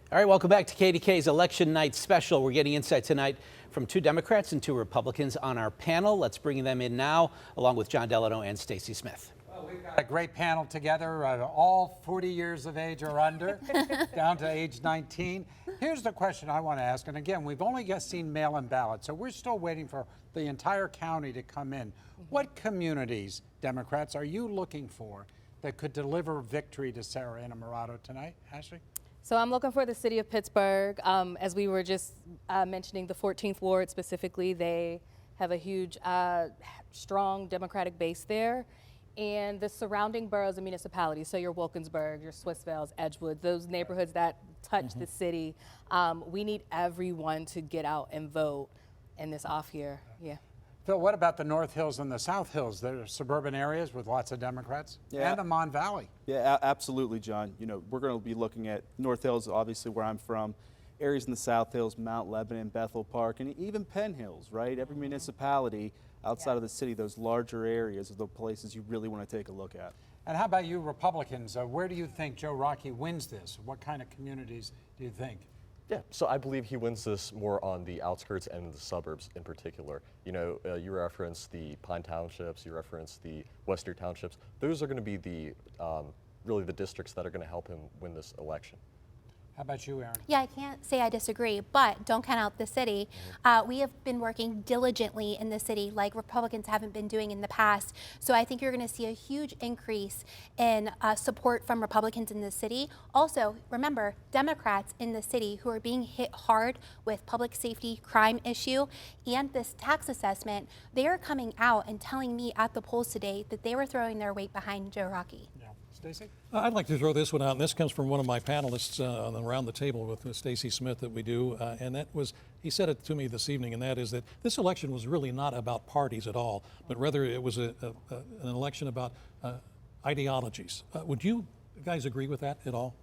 All right, welcome back to KDK's Election Night Special. We're getting insight tonight from 2 Democrats and 2 Republicans on our panel. Let's bring them in now, along with Jon Delano and Stacy Smith. Well, we've got a great panel together, all 40 years of age or under, down to age 19. Here's the question I want to ask, and again, we've only just seen mail-in ballots, so we're still waiting for the entire county to come in. What communities, Democrats, are you looking for that could deliver victory to Sarah Innamorato tonight? Ashley? So I'm looking for the city of Pittsburgh. As we were just mentioning, the 14th Ward specifically, they have a huge, strong Democratic base there. And the surrounding boroughs and municipalities, so your Wilkinsburg, your Swissvales, Edgewood, those neighborhoods that touch the city, we need everyone to get out and vote in this off year. Yeah. Phil, what about the North Hills and the South Hills? They're suburban areas with lots of Democrats. Yeah. And the Mon Valley. Yeah, absolutely, John. You know, we're going to be looking at North Hills, obviously where I'm from, areas in the South Hills, Mount Lebanon, Bethel Park, and even Penn Hills, right? Every municipality outside of the city, those larger areas are the places you really want to take a look at. And how about you Republicans? Where do you think Joe Rockey wins this? What kind of communities do you think? Yeah, so I believe he wins this more on the outskirts and the suburbs in particular. You know, you referenced the Pine Townships, you referenced the Western Townships. Those are going to be the really the districts that are going to help him win this election. How about you, Aaron? Yeah, I can't say I disagree, but don't count out the city. We have been working diligently in the city like Republicans haven't been doing in the past. So I think you're going to see a huge increase in support from Republicans in the city. Also, remember, Democrats in the city who are being hit hard with public safety crime issue and this tax assessment, they are coming out and telling me at the polls today that they were throwing their weight behind Joe Rockey. Yeah. Stacy? I'd like to throw this one out, and this comes from one of my panelists around the table with Stacy Smith that we do, and that was, he said it to me this evening, and that is that this election was really not about parties at all, but rather it was an election about ideologies. Would you guys agree with that at all?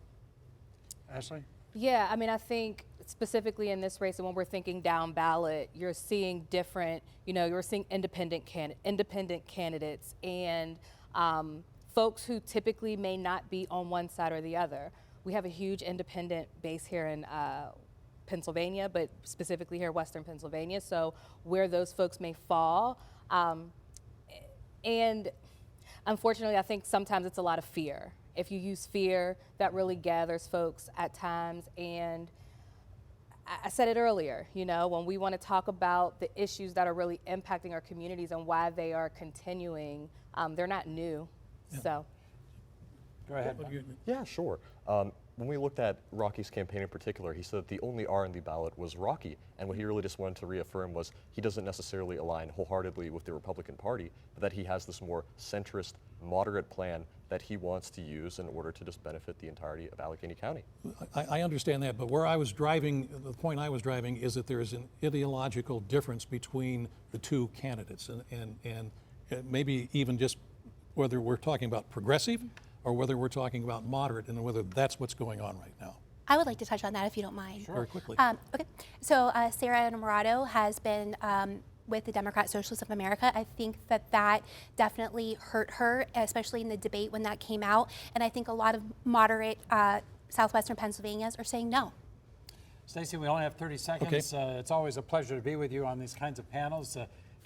Ashley? Yeah, I mean, I think specifically in this race, and when we're thinking down ballot, you're seeing different, you're seeing independent candidates and folks who typically may not be on one side or the other. We have a huge independent base here in Pennsylvania, but specifically here in Western Pennsylvania, so where those folks may fall. And unfortunately, I think sometimes it's a lot of fear. If you use fear, that really gathers folks at times. And I said it earlier, when we want to talk about the issues that are really impacting our communities and why they are continuing, they're not new. Yeah. So, Go ahead. Yeah, sure. When we looked at Rocky's campaign in particular, he said that the only R in the ballot was Rocky, and what he really just wanted to reaffirm was he doesn't necessarily align wholeheartedly with the Republican Party, but that he has this more centrist, moderate plan that he wants to use in order to just benefit the entirety of Allegheny County. I understand that, but where I was driving, the point I was driving is that there is an ideological difference between the two candidates, and maybe even just whether we're talking about progressive or whether we're talking about moderate, and whether that's what's going on right now. I would like to touch on that if you don't mind. Sure. Very quickly. Okay, so Sarah Innamorato has been with the Democrat Socialists of America. I think that definitely hurt her, especially in the debate when that came out. And I think a lot of moderate Southwestern Pennsylvanians are saying no. Stacy, we only have 30 seconds. Okay. It's always a pleasure to be with you on these kinds of panels.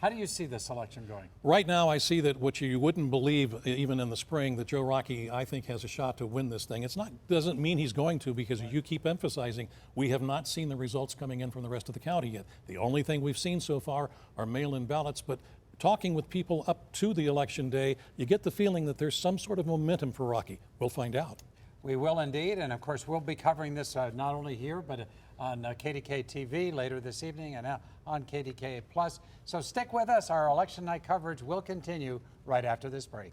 How do you see this election going? Right now, I see that what you wouldn't believe, even in the spring, that Joe Rockey, I think, has a shot to win this thing. Doesn't mean he's going to, because you keep emphasizing we have not seen the results coming in from the rest of the county yet. The only thing we've seen so far are mail-in ballots, but talking with people up to the election day, you get the feeling that there's some sort of momentum for Rockey. We'll find out. We will indeed, and of course we'll be covering this not only here, but on KDKA-TV later this evening and on KDKA+. So stick with us. Our election night coverage will continue right after this break.